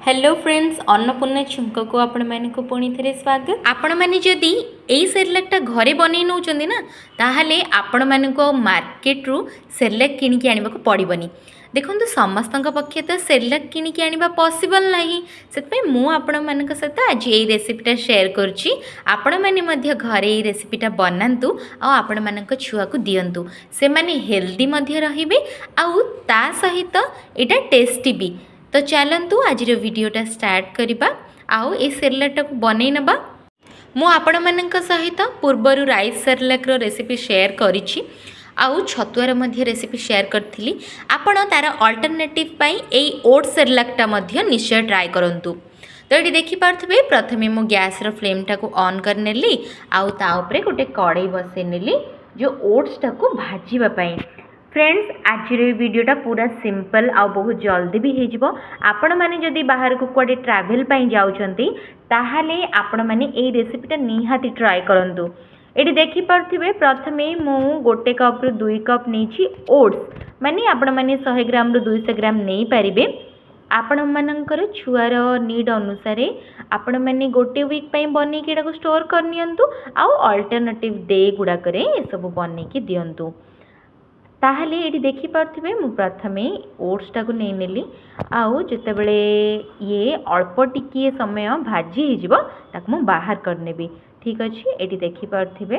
Hello friends Annapurna छुंक को आपण मानक पुणी थे स्वागत। आपण मैंने जदि यही सेरेलाकटा घरे बन नौ ना ताहले आपण मानक मार्केट रू सेरेलाक किणिकी आने को पड़बनी। देखो समस्त पक्षे तो सेरेलाक किणिकी आने पॉसिबल नहीं से मु आपण मान सहित आज ये रेसिपीटा शेयर करुच्ची। आपण मैंने घरे ये रेसिपीटा बनातु आपण मानक छुआ को दिंतु से माने हेल्दी रहिबे आउ ता सहित एटा टेस्टी भी। तो चलतु आज वीडियोटा स्टार्ट करवा आउ ए सेरेलाकटा को बनई नबा। मु आपण मानक सहित पूर्वर राइस सेरेलाक रेसिपी शेयर करिछि आउ छतुआर मध्य रेसिपी शेयर करथिली। आपण तार अल्टरनेटिव पाई एई ओट्स सेरेलाकटा मध्य निश्चय ट्राई करंतु। तो ये देखि पार्थबे प्रथमे मु गैस रो फ्लेम टा को ऑन कर नेली आउ ता ऊपर गोटे कड़ाई बसै नेली जो ओट्स टा को भाजीबा पाई। फ्रेंड्स आज वीडियोटा पूरा सिंपल आ बहुत जल्दी भी हो आपण मैंने जदि बाहर को कुआडे ट्रैवल पाई जाउछंती ताहाले आपण मैंने ए रेसिपीटा निहाती ट्राई करंतु। एटी देखि पार्थबे प्रथमे मु गोटे कप रु 2 कप नेछि ओट्स माने आपण मैंने 100 ग्राम रु 200 ग्राम नहीं पारिबे। आपण मानकर छुआर नीड अनुसार आपण मैंने गोटे वीक पाई बनेकी एटाको स्टोर कर नियंतु आउ अल्टरनेटिव डे गुडाकरे ए सब बनेकी दियंतु। ताहले ये देखि पार्थबे मु प्रथमे ओट्सटा को नहीं नेली आउ जितेबले ये अल्प टिकिए समय भाजी हो ताक मु बाहर कर नेबी। ठीक अच्छे ये देखि पार्थबे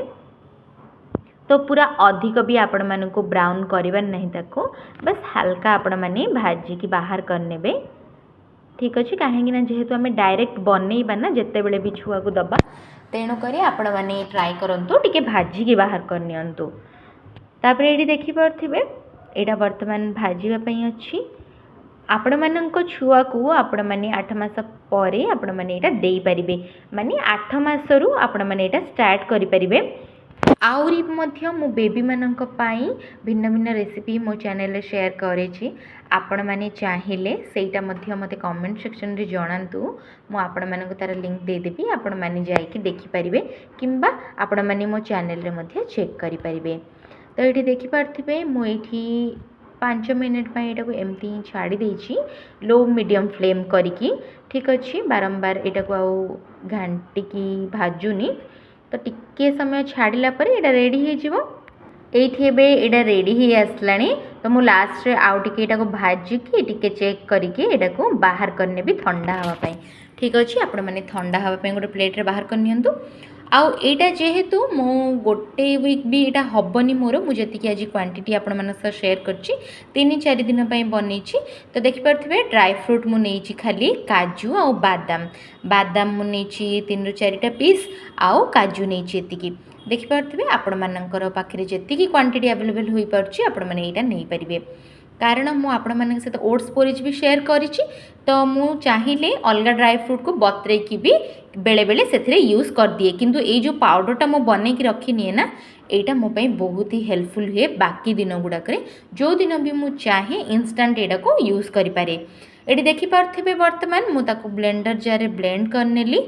तो पूरा अधिक भी आपण मानन को ब्राउन करबा नहीं ताको बस हल्का आपण माने भाजी की बाहर कर नेबे। ठीक अच्छे कहीं ना जेहेतु आम डायरेक्ट बनइबा ना जितेबले भी छुआ को दबा तेणु करी आपण माने ट्राई करंतु टिके भाजी की बाहर कर नियंतु। तापर ये देखि पार्थबे एटा वर्तमान भाजीवाई अच्छी आपण मानक छुआ को आपण माने 8 मास परे आपण माने एटा देई परिबे माने 8 मास रु आपण माने एटा स्टार्ट करि परिबे। आउरी मध्य मो बेबी मानक पाई भिन्न भिन्न रेसिपी मो चैनल रे शेयर करे छी। आपण माने चाहिले सेटा मध्य मते कमेंट सेक्शन रे जणांतु मो आपण मानक तार लिंक दे देबी आपण माने जाई कि देखि परिबे किंबा आपण माने मो चैनल रे मध्य चेक करि परिबे। तो ये देखि पार्थबे मुझे 5 मिनट पर यहाँ एमती ही छाड़ी देछि लो मीडियम फ्लेम करिकी। ठीक अच्छे बारंबार यहाँ को आउ घाटिकी भाजुनी तो टिके समय छाड़ला पर यहाँ रेडी हो ये रेडी ही आसला। तो मु लास्ट आउ टिके यहाँ को भाजिकी टिके चेक करके यहाँ को बाहर करने भी ठंडा हाँवाई। ठीक अच्छे आपण मैंने ठंडा हाँवाई गोटे प्लेट रे बाहर कर नियंतु। आउ एटा जेहेतु मो गोटे वीक भी एटा हबनी मोर मुझे आज क्वांटिटी आपण मन शेयर करछि 3-4 दिन पई बनेछि। तो देखि पार्थबे ड्राई फ्रूट मु नेछि खाली काजू आउ बादाम बादाम मु नेछि 3-4टा पीस आउ काजू नेछि एतिकी। देखि पार्थबे आपण मानकर पाखरे जेतिकी क्वांटिटी अवेलेबल होई परछि आपण माने एटा नै परिबे कारण मु आपण मानक सहित ओट्स पोरिज भी शेयर करिछि। तो मु चाहिले अलगा ड्राई फ्रूट को बतरे की भी बेले बेले से यूज कर दिए किंतु ये जो पाउडरटा मु बने की रखी निए ना एटा मो पई बहुत ही हेल्पफुल हुए बाकी दिन गुड़ाक जो दिन भी मु चाहे इंस्टेंट एटा को यूज करि पारे। एटी देखि पारथिबे वर्तमान मु ताको ब्लेंडर जार ब्लेंड कर नेली।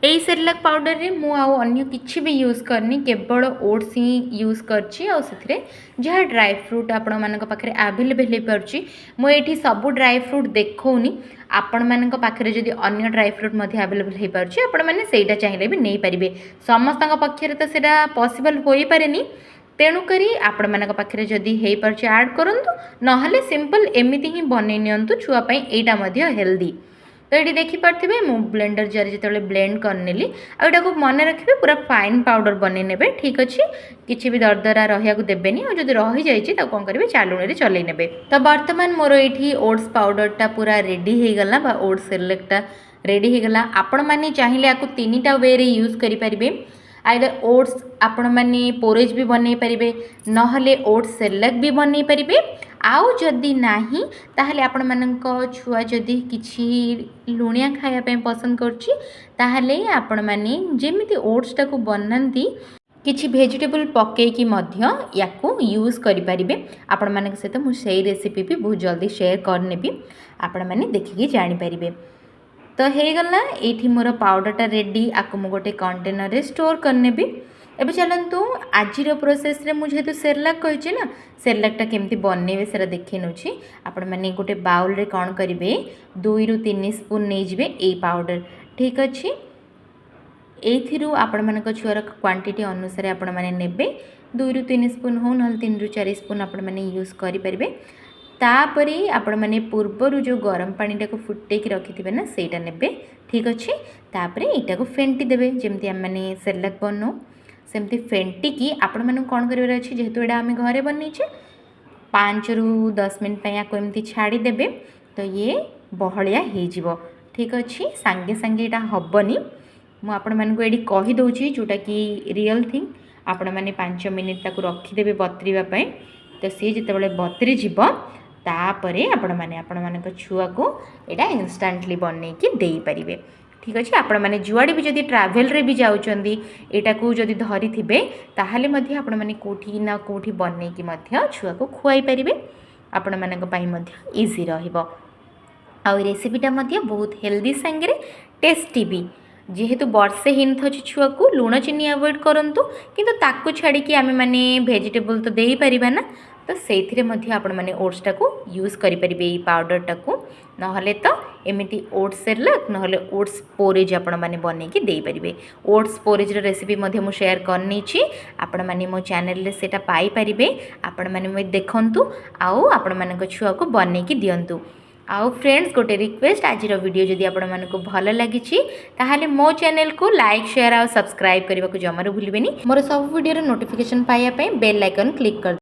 यही सेरेलाक पाउडर रे मु आउ अन्य किछि भी यूज करनी केवल ओट्स ही यूज करछि आ सेथिरे जहाँ ड्राई फ्रूट आपण मानक पाखरे अवेलेबल हो पारछि मु एठी सब ड्राई फ्रूट देखौनी आपण मानक पाखरे जदि अन्य ड्राई फ्रूट मध्ये अवेलेबल हो पारछि आपण माने सेटा चाहिले भी नै परिबे समस्तक पक्षरे तो सेटा पॉसिबल होई पारेनी तेणु करी आपण मानक पाखरे जदि हेई पारछि ऐड करंतु नहले सिंपल एमिति ही बनै नियंतु छुआ पई एटा मध्ये हेल्दी। तो ये देखि पार्थबे मु ब्लेंडर जार जिते ब्लेंड कर नेली आ एटा को मन रखिबे पूरा फाइन पाउडर बनै नेबे। ठीक अच्छे किछि भी दरदरा रहिया को देबेनी आ जदि रहि जाइछि ता कोन करिवे चालुनी रे चलै नेबे। तो वर्तमान मोर एठी ओट्स पाउडरटा पूरा रेडी हे गला बा ओट्स सेरेलाकटा रेडी हे गला। आपण माने चाहिले आकु 3टा वे रे यूज करि परिबे आइदर ओट्स आपण माने पोरेज भी बनै परिबे नहले ओट्स सेरेलाक भी बनै परिबे आउ जदि नाही ताहले आपण मानक छुआ जदि किछि लुणिया खाया पे पसंद करछि ताहले आपण माने जेमिति ओट्स टाको बनांती किछि वेजिटेबल पके की मध्य याको यूज करि परिबे। आपण मानक सहित मु सेही रेसिपी भी बहुत जल्दी शेयर कर नेबी आपण माने देखिके जानि परिबे। तो हे गला एठी मोर पाउडरटा रेडी आको मु गोटे कंटेनर रे स्टोर कर नेबी। एबे चलतु आज प्रोसेस रे मुझे जेहेतु सेरेलाक कही ना सेरेलाकटा केमती बनइबे सेरा देखि नउछि आपण माने गोटे बाउल रे कौन करेंगे 2 ରୁ 3 स्पून नहीं जिवे ए पाउडर ठीक अच्छे एथिरु आपण मानक छुआर क्वांटिटी अनुसार आपण माने नेबे 2 ରୁ 3 स्पून हो न 3 ରୁ 4 स्पून आपण माने यूज करि परिबे तापरे आपण माने पूर्वरु जो गरम पानी टाको फुटेकी रखिथिबे ना सेटा नेबे ठीक अच्छे तापरे एटा को फेंटी देबे जेमती हम माने सेरेलाक बनौ सेमती फेंटिकी आपण मानक कौन करिवार अछि जेहेतु एटा आमे घरे बनैछे 5 ରୁ 10 मिनिट पई याको एमती छाड़ी देबे तो ये बहलिया हे जिवो ठीक अच्छे सांगे सांगे एटा हबनी मु आपण मानक एडी कहि दउछि जोटा कि रियल थिंग आपण माने 5 मिनिट ताको रखिदेबे बतरीबा पई तो सी जितेबाला बतरी जीव तापरे आपण मानक छुआ को एटा इंस्टांटली बनैकी देई परिबे ठीक अच्छे आपण माने जुआड़े भी जदि ट्रावेल रे भी जाउचंदी एटा को जदि धरी थिबे ताहाले मध्ये आपण माने कोठी ना कोठी बनैकी मध्ये छुआ को खुआई परिबे आपण मानक पई मध्ये इजी रहिबो आ रेसिपीटा मध्ये बहुत हेल्दी संगे टेस्टी भी जेहेतु वर्षे हिन थछि छुआ को लुण चीनी अवॉइड करंतु किंतु ताकू छाड़ी कि आमे माने वेजिटेबल तो देई परिबा ना तो सेथिरे मध्ये आपण माने ओट्स टाको यूज करि परिबे ई पाउडर टाको नहले तो एमिति ओट्स सेरेलाक नहले ओट्स पोरेज आपण माने बनै कि देई परिबे ओट्स पोरेज रे रेसिपी मध्ये मु शेयर करनी छी आपण माने मो चैनल रे सेटा पाई परिबे आपण माने म देखंतु आउ आपण माने छुआ को बनै कि दियंतु आउ फ्रेंड्स गोटे रिक्वेस्ट आज वीडियो जदि आपण मानक भल लगी ताहले मो चैनल को लाइक शेयर और सब्सक्राइब करने को जमार भूलिबेनी मोर सब वीडियो नोटिफिकेशन पाइबा बेल आइकन क्लिक कर